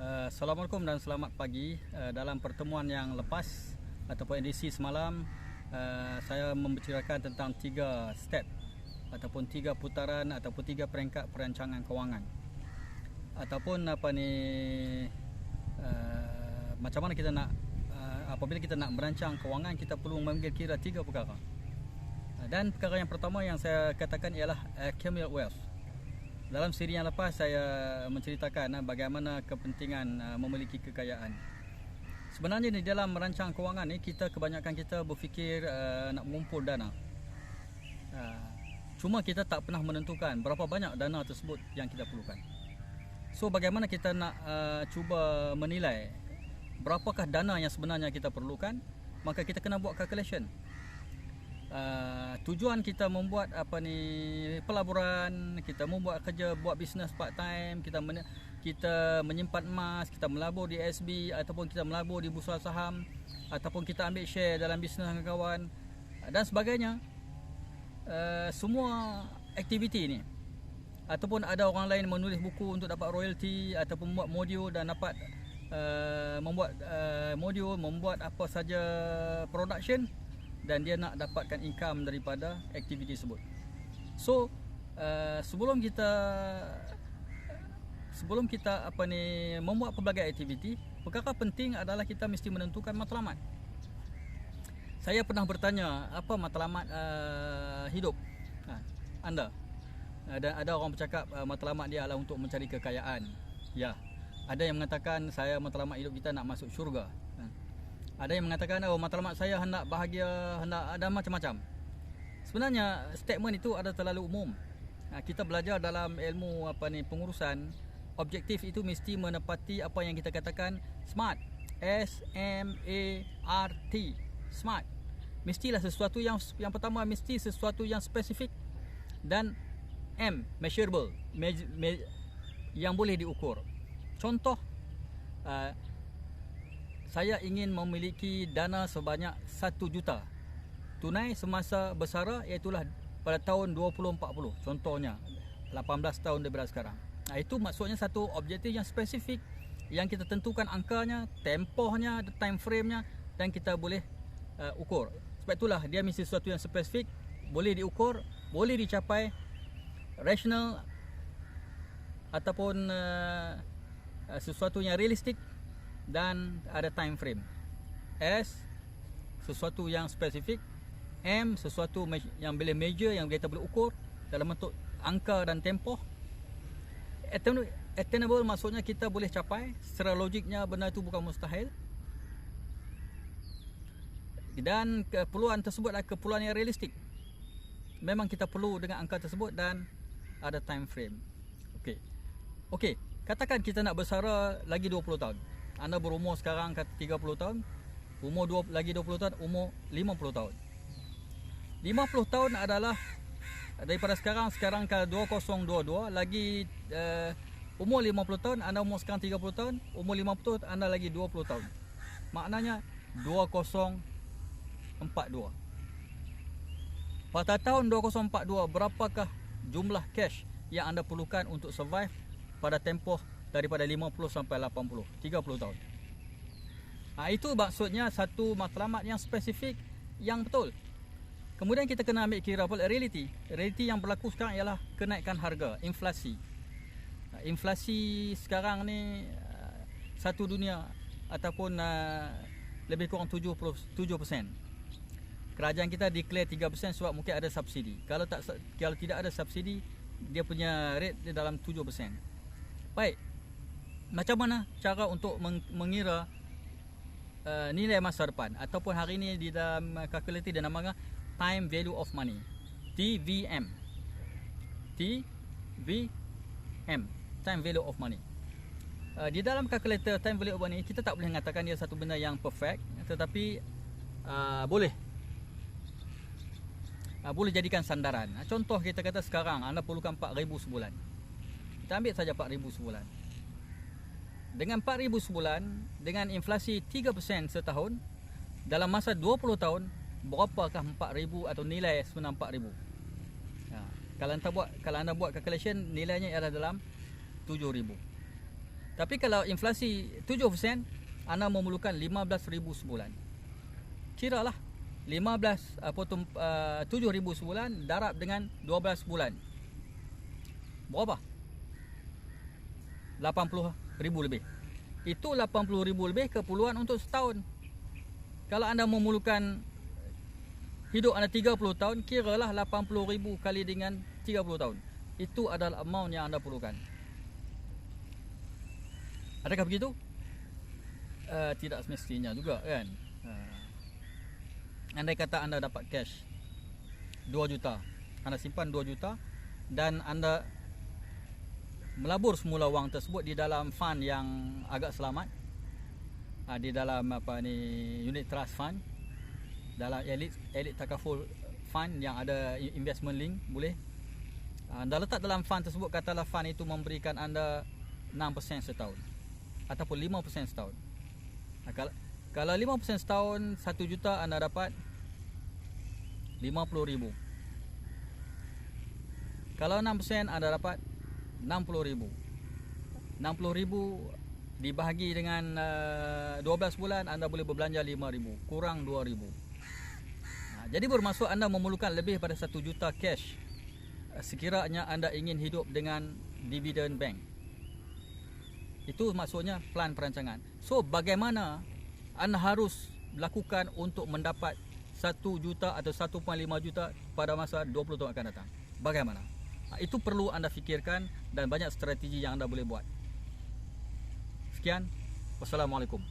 Assalamualaikum dan selamat pagi. Dalam pertemuan yang lepas ataupun edisi semalam, saya membicarakan tentang 3 step ataupun 3 putaran ataupun 3 peringkat perancangan kewangan. Ataupun macam mana kita nak, apabila kita nak merancang kewangan, kita perlu mengambil kira 3 perkara. Dan perkara yang pertama yang saya katakan ialah accumulate wealth. Dalam siri yang lepas saya menceritakan bagaimana kepentingan memiliki kekayaan. Sebenarnya di dalam merancang kewangan ni, kebanyakan kita berfikir nak mengumpul dana. Cuma kita tak pernah menentukan berapa banyak dana tersebut yang kita perlukan. So bagaimana kita nak cuba menilai berapakah dana yang sebenarnya kita perlukan? Maka kita kena buat calculation. Tujuan kita membuat pelaburan, kita membuat kerja, buat bisnes part time, kita menyimpan emas, kita melabur di SB ataupun kita melabur di bursa saham, ataupun kita ambil share dalam bisnes dengan kawan dan sebagainya. Semua aktiviti ni, ataupun ada orang lain menulis buku untuk dapat royalty, ataupun membuat modul dan dapat membuat modul, membuat apa saja production, dan dia nak dapatkan income daripada aktiviti tersebut. So sebelum kita membuat pelbagai aktiviti, perkara penting adalah kita mesti menentukan matlamat. Saya pernah bertanya, apa matlamat hidup anda? Dan ada orang bercakap matlamat dia adalah untuk mencari kekayaan. Ya, ada yang mengatakan saya matlamat hidup kita nak masuk syurga. Ada yang mengatakan matlamat saya hendak bahagia, hendak ada macam-macam. Sebenarnya statement itu ada terlalu umum. Kita belajar dalam ilmu pengurusan, objektif itu mesti menepati apa yang kita katakan SMART. S-M-A-R-T. SMART. Mestilah sesuatu yang pertama, mesti sesuatu yang spesifik, dan M, measurable, yang boleh diukur. Contoh, saya ingin memiliki dana sebanyak 1 juta tunai semasa bersara, iaitulah pada tahun 2040. Contohnya 18 tahun daripada sekarang. Itu maksudnya satu objektif yang spesifik, yang kita tentukan angkanya, tempohnya, time frame-nya, dan kita boleh ukur. Sebab itulah dia mesti sesuatu yang spesifik, boleh diukur, boleh dicapai, rational, ataupun sesuatu yang realistik, dan ada time frame. S, sesuatu yang spesifik. M, sesuatu yang boleh measure, yang kita boleh ukur dalam bentuk angka dan tempoh. Attainable maksudnya kita boleh capai. Secara logiknya benda itu bukan mustahil. Dan keperluan tersebut adalah keperluan yang realistik. Memang kita perlu dengan angka tersebut dan ada time frame. Okey, katakan kita nak bersara lagi 20 tahun. Anda berumur sekarang 30 tahun, lagi 20 tahun, umur 50 tahun. 50 tahun adalah daripada sekarang kalau 2022 lagi umur 50 tahun, anda umur sekarang 30 tahun, umur 50 tahun anda lagi 20 tahun. Maknanya 2042. Pada tahun 2042, berapakah jumlah cash yang anda perlukan untuk survive pada tempoh daripada 50 sampai 80, 30 tahun. Itu maksudnya satu matlamat yang spesifik, yang betul. Kemudian kita kena ambil kira pula realiti. Realiti yang berlaku sekarang ialah kenaikan harga, inflasi. Inflasi sekarang ni satu dunia ataupun lebih kurang 7%. Kerajaan kita declare 3% sebab mungkin ada subsidi. Kalau tidak ada subsidi, dia punya rate dia dalam 7%. Baik. Macam mana cara untuk mengira nilai masa depan, ataupun hari ini di dalam kalkulator dia namakan time value of money, TVM. TVM, time value of money. Di dalam kalkulator time value of money, kita tak boleh mengatakan dia satu benda yang perfect, tetapi boleh jadikan sandaran. Contoh, kita kata sekarang anda perlukan 4,000 sebulan. Kita ambil saja 4,000 sebulan. Dengan 4,000 sebulan, dengan inflasi 3% setahun, dalam masa 20 tahun, berapakah 4,000 atau nilai sebenar 4,000? Kalau anda buat calculation, nilainya ialah dalam 7,000. Tapi kalau inflasi 7%, anda memerlukan 15,000 sebulan. Kiralah 7,000 sebulan darab dengan 12 bulan. Berapa? 80,000 lebih. Itu 80,000 lebih keperluan untuk setahun. Kalau anda memerlukan hidup anda 30 tahun, kiralah 80,000 kali dengan 30 tahun. Itu adalah amount yang anda perlukan. Adakah begitu? Tidak semestinya juga kan. Andai kata anda dapat cash 2 juta, anda simpan 2 juta dan anda melabur semula wang tersebut di dalam fund yang agak selamat, di dalam unit trust fund, dalam elite takaful fund yang ada investment link, boleh anda letak dalam fund tersebut. Katalah fund itu memberikan anda 6% setahun ataupun 5% setahun. Kalau 5% setahun, 1 juta anda dapat 50,000. Kalau 6% anda dapat 60,000. 60,000 dibahagi dengan 12 bulan, anda boleh berbelanja 5,000, kurang 2,000. Jadi bermaksud anda memerlukan lebih pada 1 juta cash sekiranya anda ingin hidup dengan dividend bank. Itu maksudnya plan perancangan. So bagaimana anda harus lakukan untuk mendapat 1 juta atau 1.5 juta pada masa 20 tahun akan datang? Bagaimana? Itu perlu anda fikirkan dan banyak strategi yang anda boleh buat. Sekian. Wassalamualaikum.